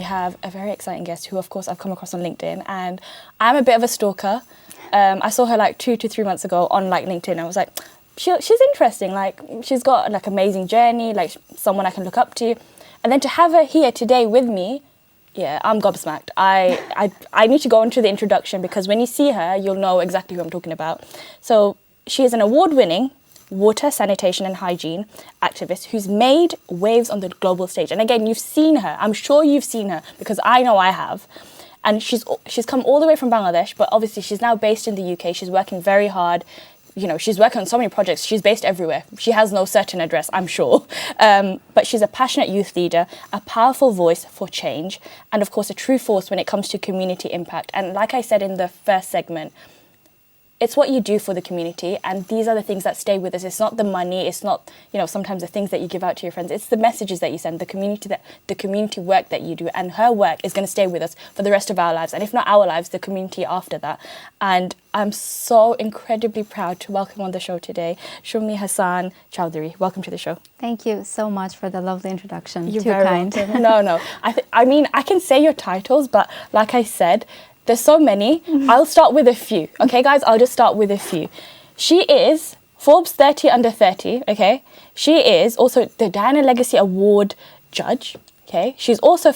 have a very exciting guest who, of course, I've come across on LinkedIn, and I'm a bit of a stalker. I saw her like 2 to 3 months ago on like LinkedIn. I was like, she's interesting. Like, she's got like amazing journey, like someone I can look up to. And then to have her here today with me, yeah, I'm gobsmacked. I need to go into the introduction, because when you see her, you'll know exactly who I'm talking about. So she is an award-winning water, sanitation and hygiene activist who's made waves on the global stage. And again, you've seen her. I'm sure you've seen her, because I know I have. And she's come all the way from Bangladesh, but obviously she's now based in the UK. She's working very hard. You know, she's working on so many projects. She's based everywhere. She has no certain address, I'm sure. But she's a passionate youth leader, a powerful voice for change, and of course a true force when it comes to community impact. And like I said in the first segment, it's what you do for the community, and these are the things that stay with us. It's not the money, it's not, you know, sometimes the things that you give out to your friends. It's the messages that you send, the community work that you do, and her work is going to stay with us for the rest of our lives, and if not our lives, the community after that. And I'm so incredibly proud to welcome on the show today, Shomy Hasan Chowdhury. Welcome to the show. Thank you so much for the lovely introduction. You're very kind. No. I mean, I can say your titles, but like I said, there's so many. I'll start with a few. Okay, guys, I'll just start with a few. She is Forbes 30 under 30, okay? She is also the Diana Legacy Award judge, okay? She's also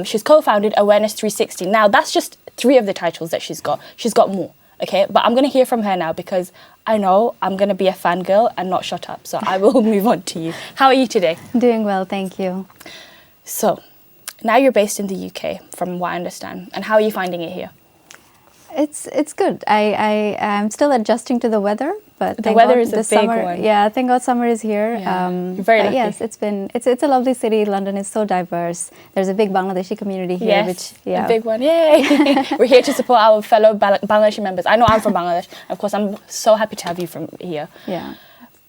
she's co-founded Awareness 360. Now, that's just 3 of the titles that she's got. She's got more, okay? But I'm going to hear from her now, because I know I'm going to be a fangirl and not shut up. So I will move on to you. How are you today? Doing well, thank you. So, now you're based in the UK, from what I understand. And how are you finding it here? It's good. I'm still adjusting to the weather, but the weather is a big one. Yeah, thank God summer is here. Yeah. You're very lucky. Yes, it's a lovely city. London is so diverse. There's a big Bangladeshi community here. Yes, a big one. Yay! We're here to support our fellow Bangladeshi members. I know I'm from Bangladesh. Of course, I'm so happy to have you from here. Yeah.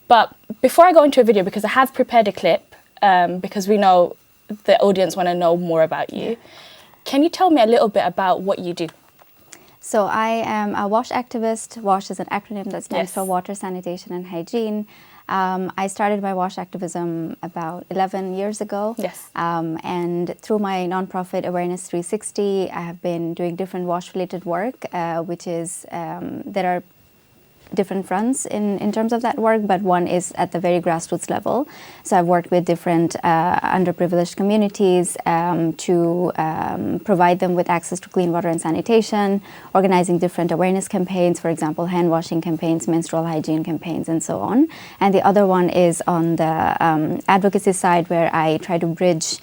But before I go into a video, because I have prepared a clip, because we know the audience want to know more about you. Can you tell me a little bit about what you do? So I am a WASH activist. WASH is an acronym that stands for Water, Sanitation and Hygiene. I started my WASH activism about 11 years ago. Yes. And through my nonprofit Awareness 360, I have been doing different WASH-related work, which is, there are different fronts in terms of that work, but one is at the very grassroots level. So I've worked with different underprivileged communities to provide them with access to clean water and sanitation, organizing different awareness campaigns, for example, hand washing campaigns, menstrual hygiene campaigns, and so on. And the other one is on the advocacy side, where I try to bridge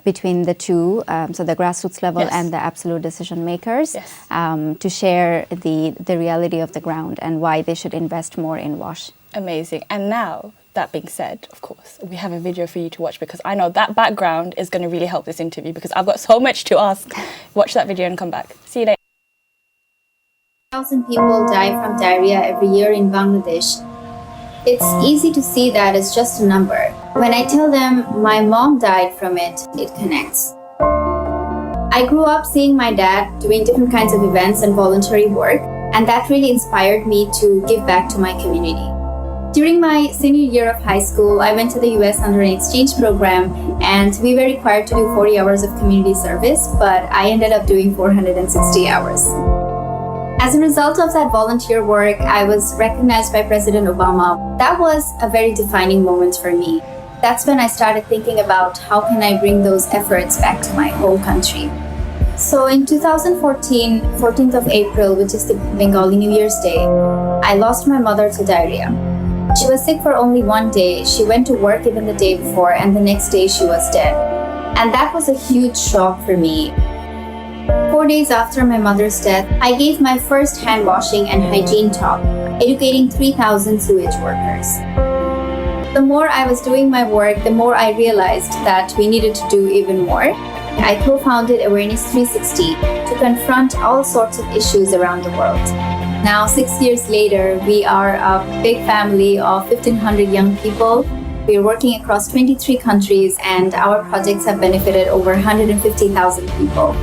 between the two, so the grassroots level and the absolute decision makers, to share the reality of the ground and why they should invest more in WASH. Amazing. And now, that being said, of course, we have a video for you to watch, because I know that background is going to really help this interview, because I've got so much to ask. Watch that video and come back. See you later. 1,000 people die from diarrhea every year in Bangladesh. It's easy to see that as just a number. When I tell them my mom died from it, it connects. I grew up seeing my dad doing different kinds of events and voluntary work, and that really inspired me to give back to my community. During my senior year of high school, I went to the US under an exchange program, and we were required to do 40 hours of community service, but I ended up doing 460 hours. As a result of that volunteer work, I was recognized by President Obama. That was a very defining moment for me. That's when I started thinking about how can I bring those efforts back to my home country. So in 2014, 14th of April, which is the Bengali New Year's Day, I lost my mother to diarrhea. She was sick for only 1 day. She went to work even the day before, and the next day she was dead. And that was a huge shock for me. 4 days after my mother's death, I gave my first hand washing and hygiene talk, educating 3,000 sewage workers. The more I was doing my work, the more I realized that we needed to do even more. I co-founded Awareness 360 to confront all sorts of issues around the world. Now, 6 years later, we are a big family of 1,500 young people. We are working across 23 countries, and our projects have benefited over 150,000 people.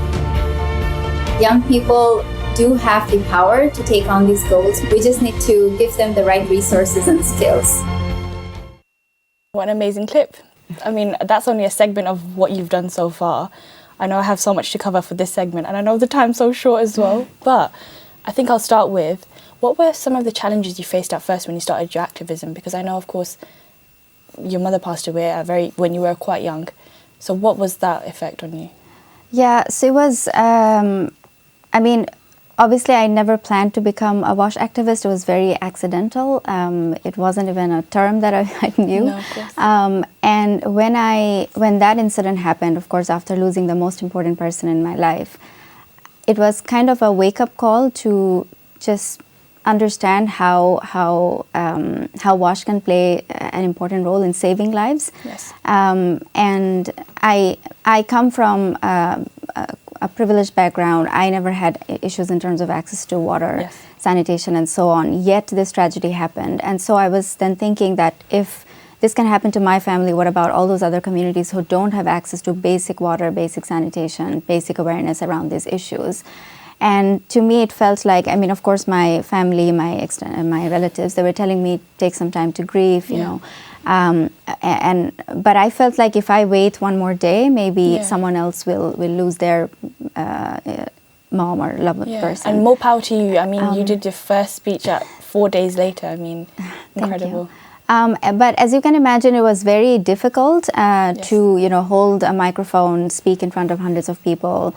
Young people do have the power to take on these goals. We just need to give them the right resources and skills. What an amazing clip. I mean, that's only a segment of what you've done so far. I know I have so much to cover for this segment, and I know the time's so short as well. But I think I'll start with, what were some of the challenges you faced at first when you started your activism? Because I know, of course, your mother passed away when you were quite young. So what was that effect on you? Yeah, so it was, I mean, obviously I never planned to become a WASH activist. It was very accidental. It wasn't even a term that I knew. No, of course. And when that incident happened, of course, after losing the most important person in my life, it was kind of a wake-up call to just understand how WASH can play an important role in saving lives. Yes. And I come from a privileged background. I never had issues in terms of access to water, Yes. sanitation, and so on. Yet this tragedy happened, and so I was then thinking that if this can happen to my family, what about all those other communities who don't have access to basic water, basic sanitation, basic awareness around these issues? And to me, it felt like, I mean, of course, my family, my relatives, they were telling me, take some time to grieve, you know. But I felt like if I wait one more day, maybe someone else will lose their mom or loved person. And more power to you. I mean, you did your first speech at 4 days later. I mean, incredible. But as you can imagine, it was very difficult to, you know, hold a microphone, speak in front of hundreds of people.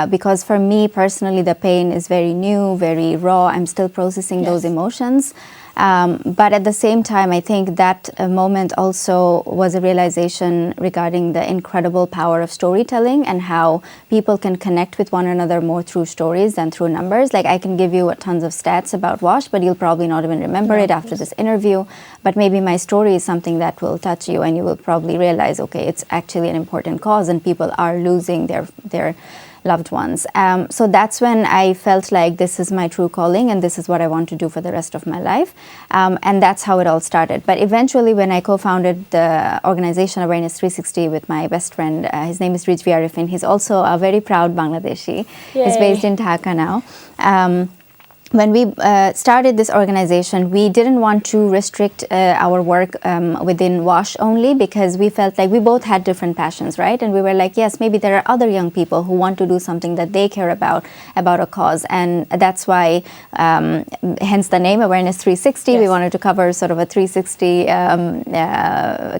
Because for me personally, the pain is very new, very raw. I'm still processing those emotions. But at the same time, I think that moment also was a realization regarding the incredible power of storytelling and how people can connect with one another more through stories than through numbers. Like, I can give you tons of stats about WASH, but you'll probably not even remember it after this interview. But maybe my story is something that will touch you, and you will probably realize, okay, it's actually an important cause, and people are losing their loved ones. So that's when I felt like this is my true calling and this is what I want to do for the rest of my life. And that's how it all started. But eventually, when I co-founded the organization Awareness 360 with my best friend, his name is Rijvi Arifin. He's also a very proud Bangladeshi. Yay. He's based in Dhaka now. When we started this organization, we didn't want to restrict our work within WASH only, because we felt like we both had different passions, right? And we were like, yes, maybe there are other young people who want to do something that they care about a cause. And that's why, hence the name Awareness 360. Yes. We wanted to cover sort of a 360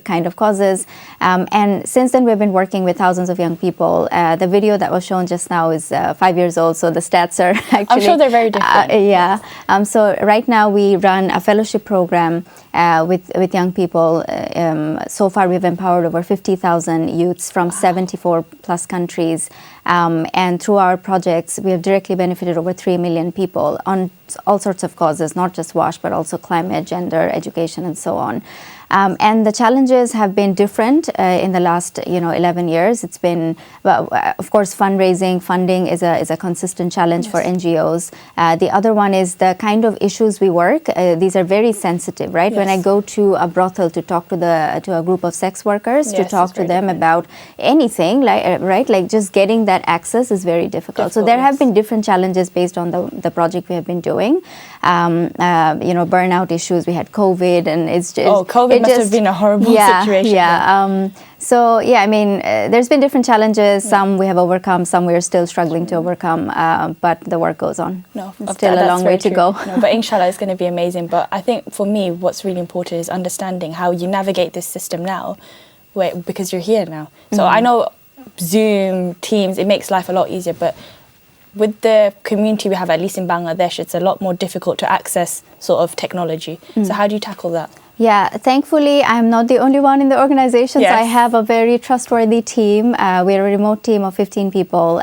kind of causes. And since then, we've been working with thousands of young people. The video that was shown just now is 5 years old, so the stats are actually... I'm sure they're very different. Yeah. So right now we run a fellowship program with young people. So far we've empowered over 50,000 youths from 74 plus countries. And through our projects, we have directly benefited over 3 million people on all sorts of causes, not just WASH, but also climate, gender, education, and so on. And the challenges have been different in the last 11 years. It's been, well, of course, fundraising, funding is a consistent challenge for NGOs. The other one is the kind of issues we work. These are very sensitive, right? When I go to a brothel to talk to a group of sex workers, to talk to them about anything, right? Like just getting that access is very difficult. So there have been different challenges based on the project we have been doing. Burnout issues. We had COVID, and it's just COVID must have been a horrible situation. So I mean, there's been different challenges. Some we have overcome, some we are still struggling to overcome. But the work goes on. Still a long way to go. No, but inshallah, it's going to be amazing. But I think for me, what's really important is understanding how you navigate this system now, because you're here now. So I know Zoom, Teams, it makes life a lot easier, but with the community we have, at least in Bangladesh, it's a lot more difficult to access sort of technology. So how do you tackle that? Yeah, thankfully, I'm not the only one in the organization. So I have a very trustworthy team. We're a remote team of 15 people,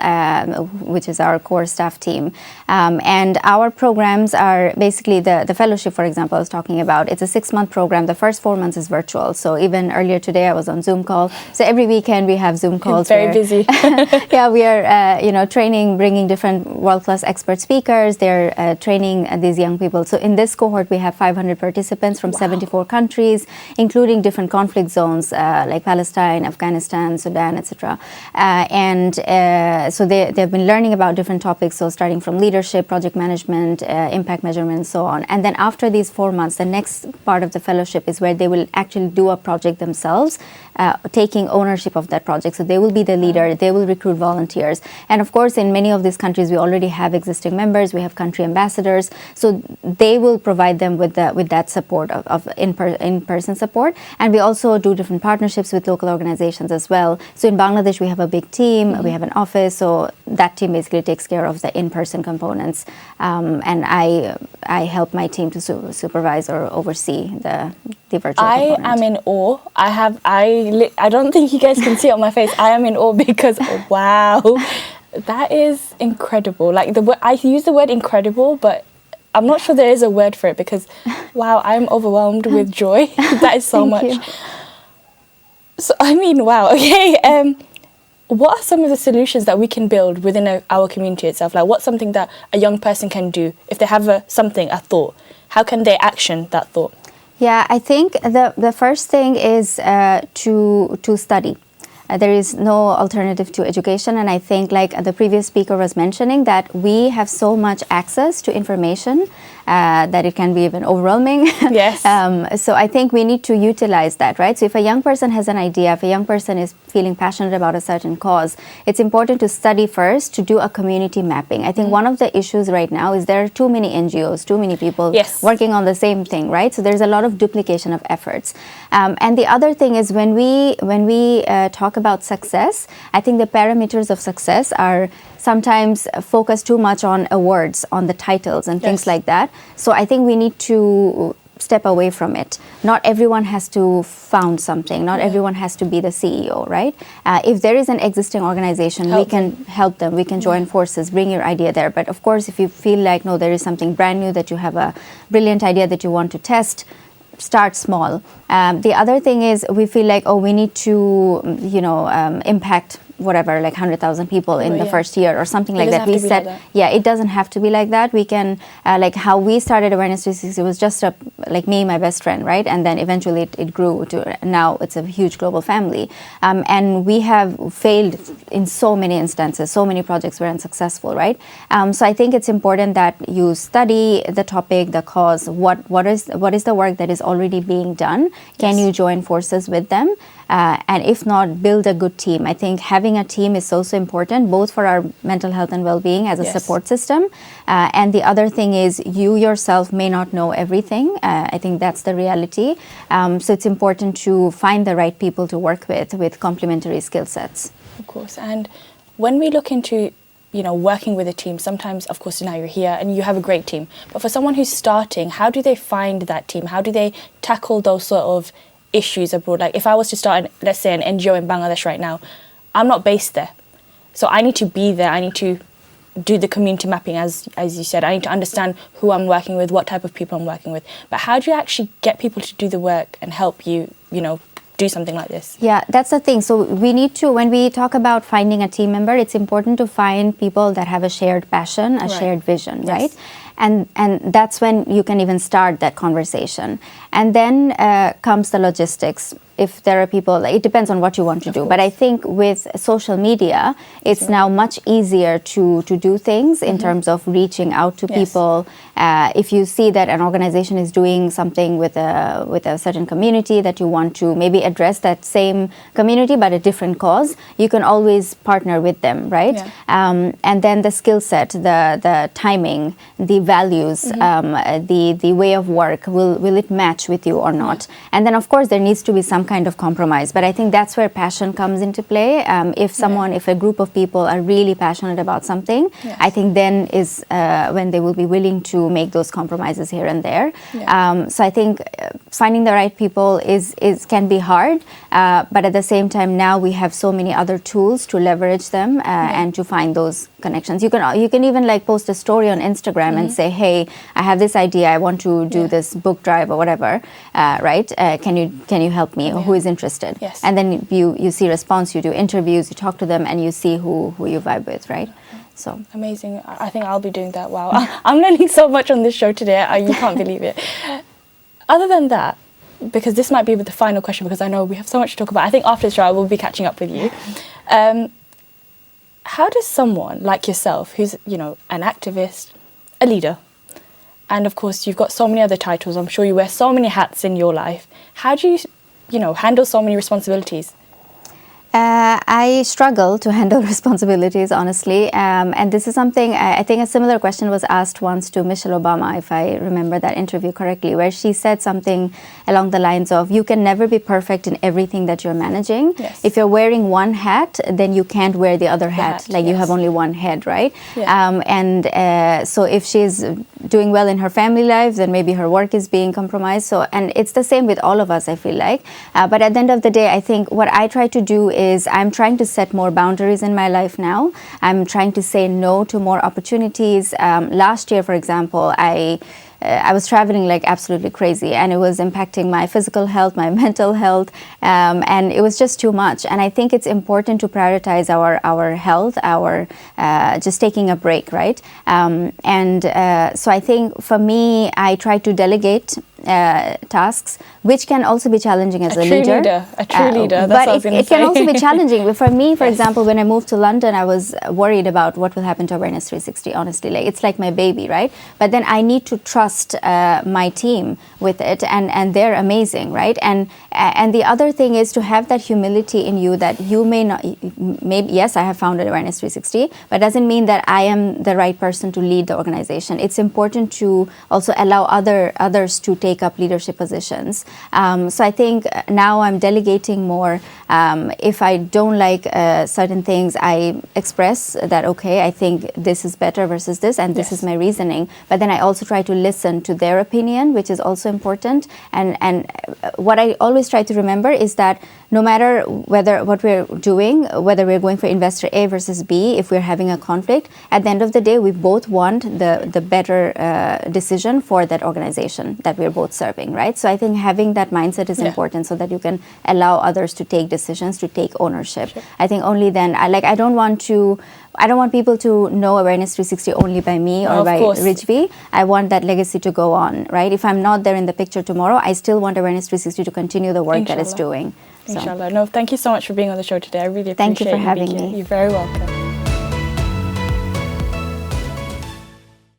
which is our core staff team. And our programs are basically the fellowship, for example, I was talking about. It's a 6-month program. The first 4 months is virtual. So even earlier today, I was on Zoom call. So every weekend we have Zoom calls. Very busy. We are training, bringing different world-class expert speakers. They're training these young people. So in this cohort, we have 500 participants from 74 4 countries, including different conflict zones like Palestine, Afghanistan, Sudan, etc. So they've been learning about different topics, so starting from leadership, project management, impact measurement, and so on. And then after these 4 months, the next part of the fellowship is where they will actually do a project themselves, taking ownership of that project. So they will be the leader, they will recruit volunteers. And of course, in many of these countries, we already have existing members, we have country ambassadors. So they will provide them with that support of in-person support. And we also do different partnerships with local organizations as well. So in Bangladesh, we have a big team, we have an office, so that team basically takes care of the in-person components. And I help my team to supervise or oversee the virtual component. I am in awe. I don't think you guys can see it on my face. I am in awe because, wow, that is incredible. Like I use the word incredible, but I'm not sure there is a word for it because, wow, I'm overwhelmed with joy. That is so much. You. So, I mean, wow, okay. What are some of the solutions that we can build within our community itself? Like, what's something that a young person can do if they have a thought? How can they action that thought? Yeah, I think the first thing is to study. There is no alternative to education, and I think, like the previous speaker was mentioning, that we have so much access to information that it can be even overwhelming. Yes. So I think we need to utilize that, right? So if a young person has an idea, if a young person is feeling passionate about a certain cause, it's important to study first, to do a community mapping. I think one of the issues right now is there are too many NGOs, too many people working on the same thing, right? So there's a lot of duplication of efforts. And the other thing is when we talk about success, I think the parameters of success are sometimes focus too much on awards, on the titles and things like that. So I think we need to step away from it. Not everyone has to found something. Not everyone has to be the CEO, right? If there is an existing organization, we can help them. We can join forces, bring your idea there. But of course, if you feel like, no, there is something brand new, that you have a brilliant idea that you want to test, start small. The other thing is we feel like, oh, we need to, impact whatever, like 100,000 people in the first year or something like that. We said, it doesn't have to be like that. We can, like how we started Awareness 360, it was just like me, my best friend, right? And then eventually it grew to, now it's a huge global family. And we have failed in so many instances, so many projects were unsuccessful, right? So I think it's important that you study the topic, the cause, what is the work that is already being done? Can you join forces with them? And if not, build a good team. I think having a team is so important, both for our mental health and well-being as a support system. And the other thing is you yourself may not know everything. I think that's the reality. So it's important to find the right people to work with complementary skill sets. Of course. And when we look into working with a team, sometimes, of course, now you're here and you have a great team. But for someone who's starting, how do they find that team? How do they tackle those sort of issues abroad? Like if I was to start, let's say, an NGO in Bangladesh right now, I'm not based there. So I need to be there. I need to do the community mapping, as you said. I need to understand who I'm working with, what type of people I'm working with. But how do you actually get people to do the work and help you, do something like this? Yeah, that's the thing. So we need to, when we talk about finding a team member, it's important to find people that have a shared passion, a shared vision, right? And that's when you can even start that conversation. And then comes the logistics. If there are people, it depends on what you want to do. But I think with social media, it's now much easier to do things in terms of reaching out to people. If you see that an organization is doing something with a certain community that you want to maybe address that same community but a different cause, you can always partner with them, right? And then the skill set, the timing, the values, the way of work, will it match with you or not? And then of course there needs to be some kind of compromise, but I think that's where passion comes into play. If a group of people are really passionate about something, I think then is when they will be willing to make those compromises here and there. So I think finding the right people can be hard, but at the same time now we have so many other tools to leverage them and to find those connections. You can even like post a story on Instagram and say, hey, I have this idea, I want to do this book drive or whatever, right? Can you help me? Or who is interested? And then you see response, you do interviews, you talk to them, and you see who you vibe with, right? So amazing. I think I'll be doing that. Wow. I'm learning so much on this show today. You can't believe it. Other than that, because this might be the final question, because I know we have so much to talk about. I think after this show I will be catching up with you. How does someone like yourself, who's, you know, an activist, a leader, and of course you've got so many other titles, I'm sure you wear so many hats in your life, how do you know, handle so many responsibilities? I struggle to handle responsibilities, honestly. And this is something, I think a similar question was asked once to Michelle Obama, if I remember that interview correctly, where she said something along the lines of, you can never be perfect in everything that you're managing. Yes. If you're wearing one hat, then you can't wear the other hat. Like, you yes. have only one head, right? Yeah. So if she's doing well in her family life, then maybe her work is being compromised. So, and it's the same with all of us, I feel like. But at the end of the day, I think what I try to do is I'm trying to set more boundaries in my life now. I'm trying to say no to more opportunities. Last year, for example, I was traveling like absolutely crazy, and it was impacting my physical health, my mental health, and it was just too much. And I think it's important to prioritize our health, just taking a break, right? So I think for me, I try to delegate tasks, which can also be challenging as a leader. A true leader. That's but what I was going to it say. can also be challenging. For me, for example, when I moved to London, I was worried about what will happen to Awareness 360, honestly. Like, it's like my baby, right? But then I need to trust my team with it, and they're amazing, right? And the other thing is to have that humility in you, that you may not, maybe, yes, I have founded Awareness 360, but doesn't mean that I am the right person to lead the organization. It's important to also allow others to take up leadership positions. So I think now I'm delegating more. If I don't like certain things, I express that, okay, I think this is better versus this, and this is my reasoning. But then I also try to listen to their opinion, which is also important. And what I always try to remember is that no matter what we're doing, whether we're going for investor A versus B, if we're having a conflict, at the end of the day, we both want the better decision for that organization that we're both serving, right? So I think having that mindset is important, so that you can allow others to take decisions, to take ownership. Sure. I think only then, I don't want people to know Awareness 360 only by me or by Rijvi. I want that legacy to go on, right? If I'm not there in the picture tomorrow, I still want Awareness 360 to continue the work that it's doing. Inshallah. No, thank you so much for being on the show today. I really appreciate you for having me. You're very welcome.